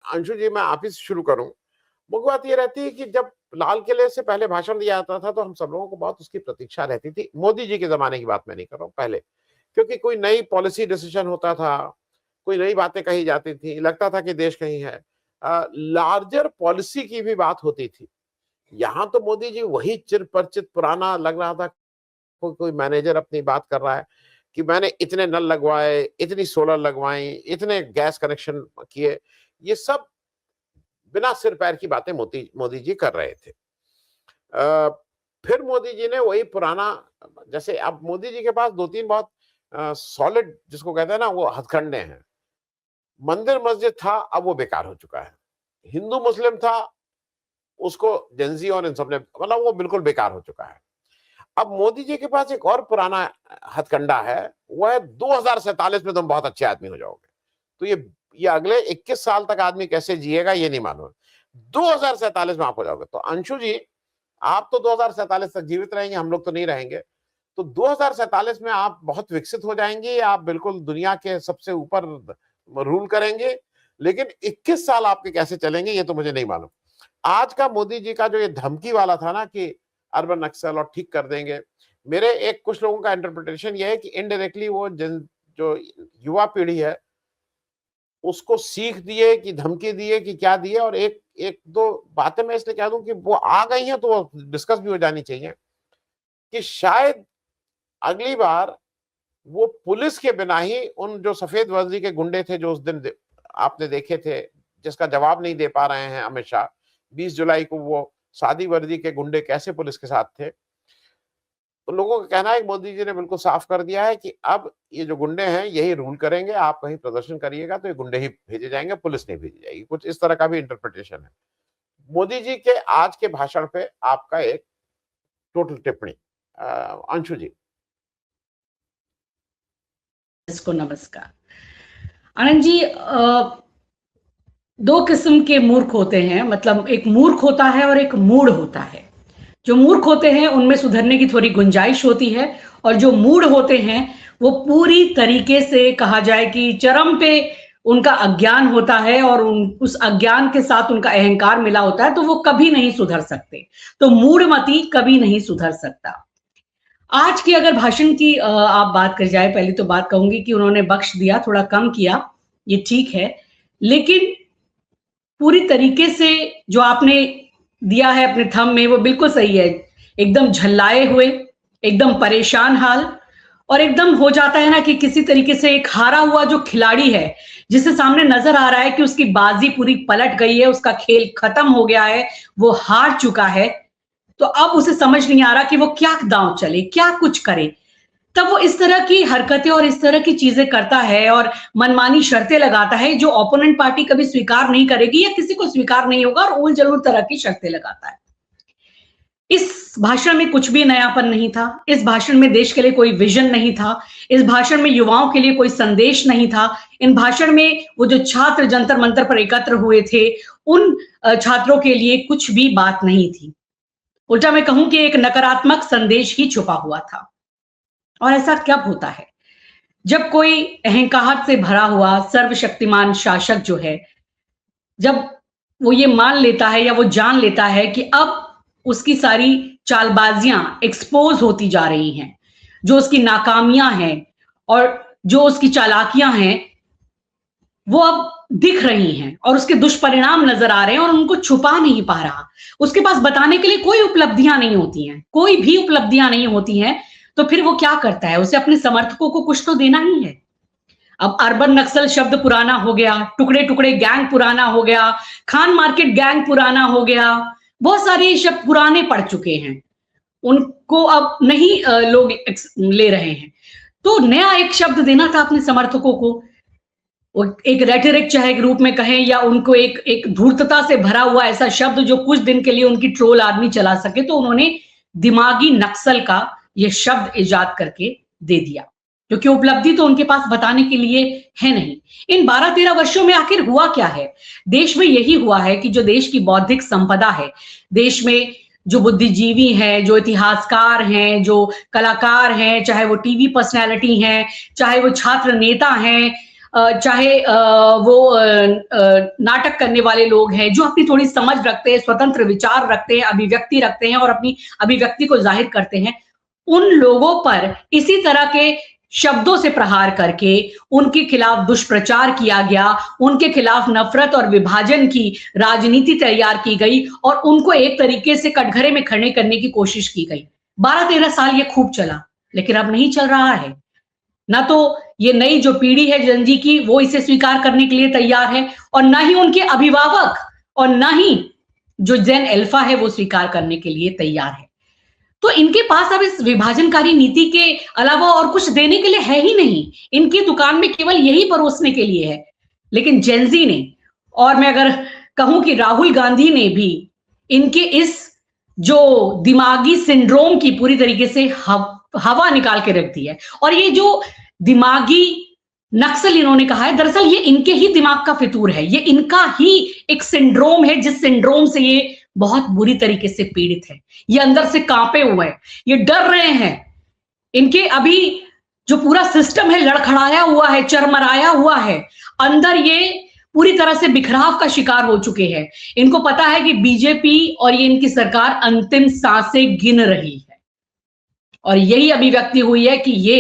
अंशु जी, मैं आप ही से शुरू करूं। मुख्य बात ये रहती है कि जब लाल किले से पहले भाषण दिया जाता था तो हम सब लोगों को बहुत उसकी प्रतीक्षा रहती थी। मोदी जी के जमाने की बात मैं नहीं कर रहा हूं, पहले, क्योंकि कोई नई पॉलिसी डिसीजन होता था, कोई नई बातें कही जाती थी, लगता था कि देश कहीं है। लार्जर पॉलिसी की भी बात होती थी। यहाँ तो मोदी जी वही चिर परिचित पुराना लग रहा था। कोई मैनेजर अपनी बात कर रहा है कि मैंने इतने नल लगवाए, इतनी सोलर लगवाई, इतने गैस कनेक्शन किए। ये सब बिना सिर पैर की बातें मोदी मोदी जी कर रहे थे। फिर मोदी जी ने वही पुराना, जैसे अब मोदी जी के पास दो तीन बहुत सॉलिड, जिसको कहते हैं ना, वो हथकंडे हैं। मंदिर मस्जिद था, अब वो बेकार हो चुका है। हिंदू मुस्लिम था, उसको जेंजी और इन सब ने, मतलब वो बिल्कुल बेकार हो चुका है। अब मोदी जी के पास एक और पुराना हथकंडा है, वो है 2047 में तुम बहुत अच्छे आदमी हो जाओगे। तो ये अगले 21 साल तक आदमी कैसे जिएगा ये नहीं मालूम। 2047 में आप हो जाओगे। तो अंशु जी, आप तो 2047 तक जीवित रहेंगे, हम लोग तो नहीं रहेंगे। तो 2047 में आप बहुत विकसित हो जाएंगे, आप बिल्कुल दुनिया के सबसे ऊपर रूल करेंगे। लेकिन 21 साल आपके कैसे चलेंगे ये तो मुझे नहीं मालूम। आज का मोदी जी का जो ये धमकी वाला था ना कि अर्बन नक्सल और ठीक कर देंगे, मेरे एक कुछ लोगों का इंटरप्रिटेशन ये है कि इनडायरेक्टली वो जो युवा पीढ़ी है उसको सीख दिए कि धमकी दिए कि क्या दिए। और एक एक दो बातें मैं इसलिए कह दूं कि वो आ गई हैं तो वो डिस्कस भी हो जानी चाहिए कि शायद अगली बार वो पुलिस के बिना ही उन जो सफेद वर्दी के गुंडे थे जो उस दिन आपने देखे थे, जिसका जवाब नहीं दे पा रहे हैं अमित शाह, 20 जुलाई को वो सादी वर्दी के गुंडे कैसे पुलिस के साथ थे। तो लोगों का कहना है कि मोदी जी ने बिल्कुल साफ कर दिया है कि अब ये जो गुंडे हैं यही रूल करेंगे, आप कहीं प्रदर्शन करिएगा तो ये गुंडे ही भेजे जाएंगे, पुलिस नहीं भेजी जाएगी। कुछ इस तरह का भी इंटरप्रिटेशन है। मोदी जी के आज के भाषण पे आपका एक टोटल टिप्पणी, अंशु जी। इसको नमस्कार। आनंद जी, दो किस्म के मूर्ख होते हैं, मतलब एक मूर्ख होता है और एक मूढ़ होता है। जो मूर्ख होते हैं उनमें सुधरने की थोड़ी गुंजाइश होती है, और जो मूढ़ होते हैं वो पूरी तरीके से कहा जाए कि चरम पे उनका अज्ञान होता है, और उस अज्ञान के साथ उनका अहंकार मिला होता है, तो वो कभी नहीं सुधर सकते। तो मूढ़मती कभी नहीं सुधर सकता। आज की अगर भाषण की आप बात कर जाए, पहले तो बात कहूंगी कि उन्होंने बख्श दिया, थोड़ा कम किया, ये ठीक है, लेकिन पूरी तरीके से जो आपने दिया है अपने थंब में वो बिल्कुल सही है। एकदम झल्लाए हुए, एकदम परेशान हाल, और एकदम हो जाता है ना कि किसी तरीके से एक हारा हुआ जो खिलाड़ी है, जिससे सामने नजर आ रहा है कि उसकी बाजी पूरी पलट गई है, उसका खेल खत्म हो गया है, वो हार चुका है, तो अब उसे समझ नहीं आ रहा कि वो क्या दांव चले, क्या कुछ करे। तब वो इस तरह की हरकतें और इस तरह की चीजें करता है और मनमानी शर्तें लगाता है जो ओपोनेंट पार्टी कभी स्वीकार नहीं करेगी या किसी को स्वीकार नहीं होगा, और उल जलूल तरह की शर्तें लगाता है। इस भाषण में कुछ भी नयापन नहीं था। इस भाषण में देश के लिए कोई विजन नहीं था। इस भाषण में युवाओं के लिए कोई संदेश नहीं था। इन भाषण में वो जो छात्र जंतर मंतर पर एकत्र हुए थे, उन छात्रों के लिए कुछ भी बात नहीं थी। उल्टा मैं कहूं कि एक नकारात्मक संदेश ही छुपा हुआ था। और ऐसा कब होता है? जब कोई अहंकार से भरा हुआ सर्वशक्तिमान शासक जो है, जब वो ये मान लेता है या वो जान लेता है कि अब उसकी सारी चालबाजियां एक्सपोज होती जा रही हैं, जो उसकी नाकामियां हैं और जो उसकी चालाकियां हैं वो अब दिख रही हैं और उसके दुष्परिणाम नजर आ रहे हैं और उनको छुपा नहीं पा रहा। उसके पास बताने के लिए कोई उपलब्धियां नहीं होती हैं, कोई भी उपलब्धियां नहीं होती हैं, तो फिर वो क्या करता है? उसे अपने समर्थकों को कुछ तो देना ही है। अब अर्बन नक्सल शब्द पुराना हो गया, टुकड़े टुकड़े गैंग पुराना हो गया, खान मार्केट गैंग पुराना हो गया, बहुत सारे शब्द पुराने पड़ चुके हैं, उनको अब नहीं लोग ले रहे हैं। तो नया एक शब्द देना था अपने समर्थकों को, एक रेटरिक चाहे एक रूप में कहें, या उनको एक धूर्तता से भरा हुआ ऐसा शब्द जो कुछ दिन के लिए उनकी ट्रोल आदमी चला सके। तो उन्होंने दिमागी नक्सल का ये शब्द इजाद करके दे दिया, क्योंकि उपलब्धि तो उनके पास बताने के लिए है नहीं। इन 12-13 वर्षों में आखिर हुआ क्या है? देश में यही हुआ है कि जो देश की बौद्धिक संपदा है, देश में जो बुद्धिजीवी हैं, जो इतिहासकार हैं, जो कलाकार हैं, चाहे वो टीवी पर्सनैलिटी हैं, चाहे वो छात्र नेता हैं, चाहे वो नाटक करने वाले लोग हैं, जो अपनी थोड़ी समझ रखते हैं, स्वतंत्र विचार रखते हैं, अभिव्यक्ति रखते हैं और अपनी अभिव्यक्ति को जाहिर करते हैं, उन लोगों पर इसी तरह के शब्दों से प्रहार करके उनके खिलाफ दुष्प्रचार किया गया, उनके खिलाफ नफरत और विभाजन की राजनीति तैयार की गई और उनको एक तरीके से कटघरे में खड़े करने की कोशिश की गई। 12-13 साल ये खूब चला, लेकिन अब नहीं चल रहा है। ना तो ये नई जो पीढ़ी है जेन ज़ी की, वो इसे स्वीकार करने के लिए तैयार है और ना ही उनके अभिभावक और ना ही जो जेन अल्फा है वो स्वीकार करने के लिए तैयार है। तो इनके पास अब इस विभाजनकारी नीति के अलावा और कुछ देने के लिए है ही नहीं। इनकी दुकान में केवल यही परोसने के लिए है। लेकिन जेन ज़ी ने, और मैं अगर कहूं कि राहुल गांधी ने भी इनके इस जो दिमागी सिंड्रोम की पूरी तरीके से हवा निकाल के रख दी है। और ये जो दिमागी नक्सल इन्होंने कहा है, दरअसल ये इनके ही दिमाग का फितूर है, ये इनका ही एक सिंड्रोम है, जिस सिंड्रोम से ये बहुत बुरी तरीके से पीड़ित है। ये अंदर से कांपे हुए हैं, ये डर रहे हैं। इनके अभी जो पूरा सिस्टम है लड़खड़ाया हुआ है, चरमराया हुआ है, अंदर ये पूरी तरह से बिखराव का शिकार हो चुके हैं। इनको पता है कि बीजेपी और ये इनकी सरकार अंतिम सांसें गिन रही है और यही अभिव्यक्ति हुई है कि ये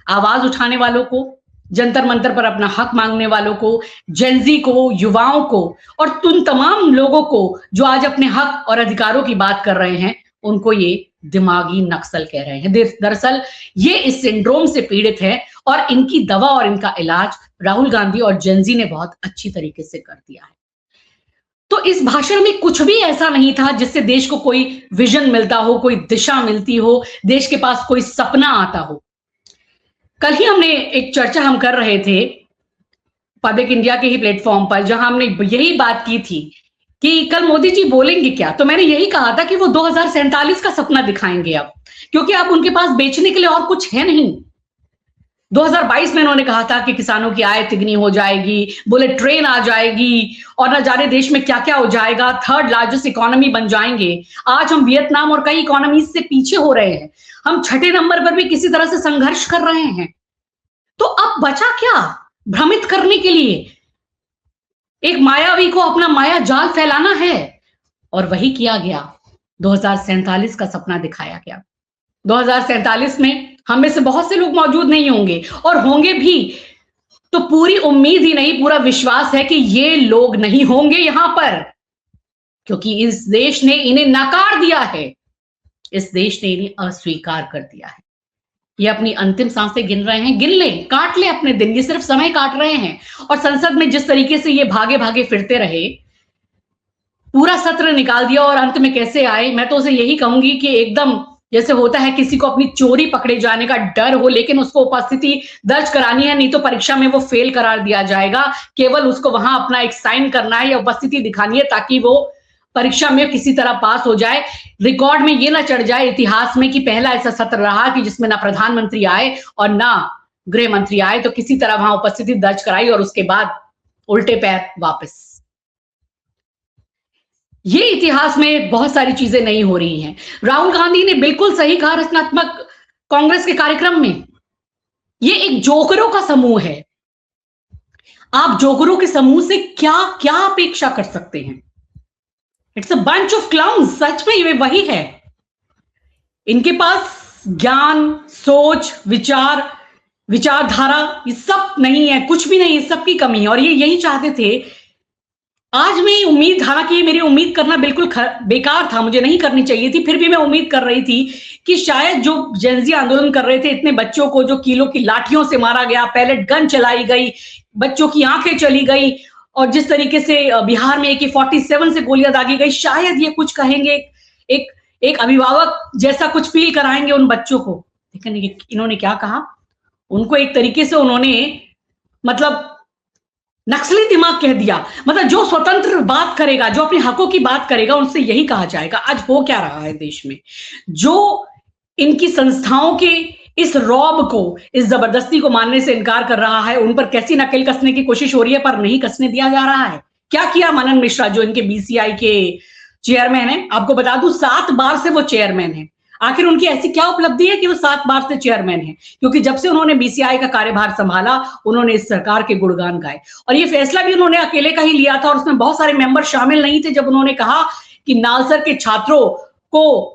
आवाज उठाने वालों को, जंतर मंतर पर अपना हक मांगने वालों को, जेन ज़ी को, युवाओं को और उन तमाम लोगों को जो आज अपने हक और अधिकारों की बात कर रहे हैं, उनको ये दिमागी नक्सल कह रहे हैं। दरअसल ये इस सिंड्रोम से पीड़ित है और इनकी दवा और इनका इलाज राहुल गांधी और जेन ज़ी ने बहुत अच्छी तरीके से कर दिया है। तो इस भाषण में कुछ भी ऐसा नहीं था जिससे देश को कोई विजन मिलता हो, कोई दिशा मिलती हो, देश के पास कोई सपना आता हो। कल ही हमने एक चर्चा हम कर रहे थे पब्लिक इंडिया के ही प्लेटफॉर्म पर, जहां हमने यही बात की थी कि कल मोदी जी बोलेंगे क्या। तो मैंने यही कहा था कि वो 2047 का सपना दिखाएंगे अब, क्योंकि अब उनके पास बेचने के लिए और कुछ है नहीं। 2022 में उन्होंने कहा था कि किसानों की आय तिगनी हो जाएगी, बुलेट ट्रेन आ जाएगी और न जाने देश में क्या क्या हो जाएगा, 3rd लार्जेस्ट इकोनॉमी बन जाएंगे। आज हम वियतनाम और कई इकोनॉमीज से पीछे हो रहे हैं, हम 6ठे नंबर पर भी किसी तरह से संघर्ष कर रहे हैं। तो अब बचा क्या भ्रमित करने के लिए? एक मायावी को अपना माया जाल फैलाना है और वही किया गया। 2047 का सपना दिखाया गया। 2047 में हम में से बहुत से लोग मौजूद नहीं होंगे और होंगे भी तो पूरी उम्मीद ही नहीं, पूरा विश्वास है कि ये लोग नहीं होंगे यहां पर, क्योंकि इस देश ने इन्हें नकार दिया है, इस देश ने इन्हें अस्वीकार कर दिया है। ये अपनी अंतिम सांसें गिन रहे हैं, गिन लें, काट लें अपने दिन, ये सिर्फ समय काट रहे हैं। और संसद में जिस तरीके से ये भागे भागे फिरते रहे, पूरा सत्र निकाल दिया और अंत में कैसे आए, मैं तो उसे यही कहूंगी कि एकदम जैसे होता है किसी को अपनी चोरी पकड़े जाने का डर हो, लेकिन उसको उपस्थिति दर्ज करानी है, नहीं तो परीक्षा में वो फेल करार दिया जाएगा। केवल उसको वहां अपना एक साइन करना है या उपस्थिति दिखानी है ताकि वो परीक्षा में किसी तरह पास हो जाए। रिकॉर्ड में ये ना चढ़ जाए इतिहास में कि पहला ऐसा सत्र रहा कि जिसमें ना प्रधानमंत्री आए और ना गृह मंत्री आए, तो किसी तरह वहां उपस्थिति दर्ज कराई और उसके बाद उल्टे पैर वापस। ये इतिहास में बहुत सारी चीजें नहीं हो रही हैं। राहुल गांधी ने बिल्कुल सही कहा रचनात्मक कांग्रेस के कार्यक्रम में, ये एक जोकरों का समूह है। आप जोकरों के समूह से क्या क्या अपेक्षा कर सकते हैं? It's a bunch of clowns. सच में ये वही है। इनके पास ज्ञान, सोच, विचारधारा ये सब नहीं है, कुछ भी नहीं, इस सब की कमी है और ये यही चाहते थे। आज मैं उम्मीद, हालांकि मेरी उम्मीद करना बिल्कुल बेकार था, मुझे नहीं करनी चाहिए थी, फिर भी मैं उम्मीद कर रही थी कि शायद जो जेन ज़ी आंदोलन कर रहे थे, इतने बच्चों को जो किलो की लाठियों से मारा गया, पैलेट गन चलाई गई, बच्चों की आंखें चली गई और जिस तरीके से बिहार में AK-47 से गोलियां दागी गई, शायद ये कुछ कहेंगे, एक अभिभावक जैसा कुछ फील कराएंगे उन बच्चों को। लेकिन इन्होंने क्या कहा? उनको एक तरीके से उन्होंने मतलब नक्सली दिमाग कह दिया। मतलब जो स्वतंत्र बात करेगा, जो अपने हकों की बात करेगा, उनसे यही कहा जाएगा। आज हो क्या रहा है देश में? जो इनकी संस्थाओं के इस रौब को, इस जबरदस्ती को मानने से इनकार कर रहा है, उन पर कैसी नकेल कसने की कोशिश हो रही है, पर नहीं कसने दिया जा रहा है। क्या किया मनन मिश्रा, जो इनके BCI के चेयरमैन है। आपको बता दूं 7 बार से वो चेयरमैन है। आखिर उनकी ऐसी क्या उपलब्धि है कि वो 7 बार से चेयरमैन है? क्योंकि जब से उन्होंने बीसीआई का कार्यभार संभाला, उन्होंने इस सरकार के गुणगान गाए और ये फैसला भी उन्होंने अकेले का ही लिया था और उसमें बहुत सारे मेंबर शामिल नहीं थे। जब उन्होंने कहा कि नालसर के छात्रों को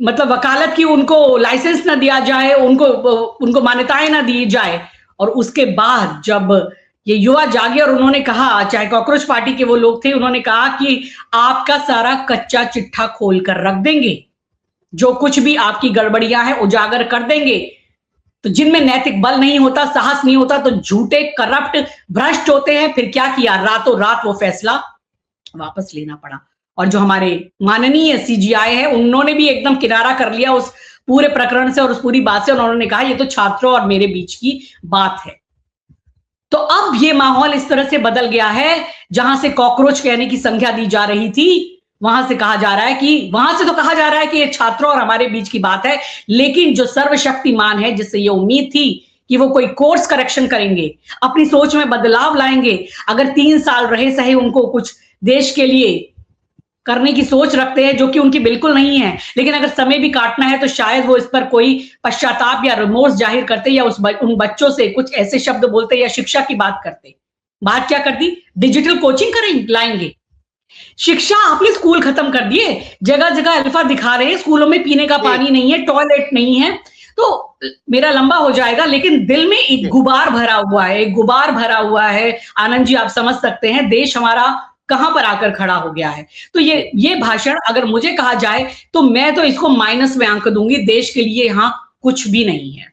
मतलब वकालत की उनको लाइसेंस ना दिया जाए, उनको मान्यताएं ना दी जाए, और उसके बाद जब ये युवा जागे और उन्होंने कहा, चाहे कॉकरोच पार्टी के वो लोग थे, उन्होंने कहा कि आपका सारा कच्चा चिट्ठा खोल कर रख देंगे, जो कुछ भी आपकी गड़बड़ियां हैं उजागर कर देंगे। तो जिनमें नैतिक बल नहीं होता, साहस नहीं होता, तो झूठे, करप्ट, भ्रष्ट होते हैं। फिर क्या किया, रातों रात वो फैसला वापस लेना पड़ा। और जो हमारे माननीय सीजीआई है, उन्होंने भी एकदम किनारा कर लिया उस पूरे प्रकरण से और उस पूरी बात से। उन्होंने कहा ये तो छात्रों और मेरे बीच की बात है। तो अब ये माहौल इस तरह से बदल गया है, जहां से कॉकरोच कहने की संख्या दी जा रही थी, वहां से कहा जा रहा है कि, वहां से तो कहा जा रहा है कि ये छात्रों और हमारे बीच की बात है, लेकिन जो सर्वशक्तिमान है, जिससे ये उम्मीद थी कि वो कोई कोर्स करेक्शन करेंगे, अपनी सोच में बदलाव लाएंगे, अगर 3 साल रहे सहे उनको कुछ देश के लिए करने की सोच रखते हैं, जो कि उनकी बिल्कुल नहीं है, लेकिन अगर समय भी काटना है तो शायद वो इस पर कोई पश्चाताप या रिमोर्स जाहिर करते या उन बच्चों से कुछ ऐसे शब्द बोलते या शिक्षा की बात करते। बात क्या कर दी, डिजिटल कोचिंग करेंगे, लाएंगे। शिक्षा आपने स्कूल खत्म कर दिए, जगह जगह अल्फा दिखा रहे हैं, स्कूलों में पीने का पानी नहीं है, टॉयलेट नहीं है। तो मेरा लंबा हो जाएगा, लेकिन दिल में एक गुबार भरा हुआ है, एक गुबार भरा हुआ है। आनंद जी, आप समझ सकते हैं देश हमारा कहां पर आकर खड़ा हो गया है। तो ये भाषण अगर मुझे कहा जाए तो मैं तो इसको माइनस में अंक दूंगी। देश के लिए यहां कुछ भी नहीं है।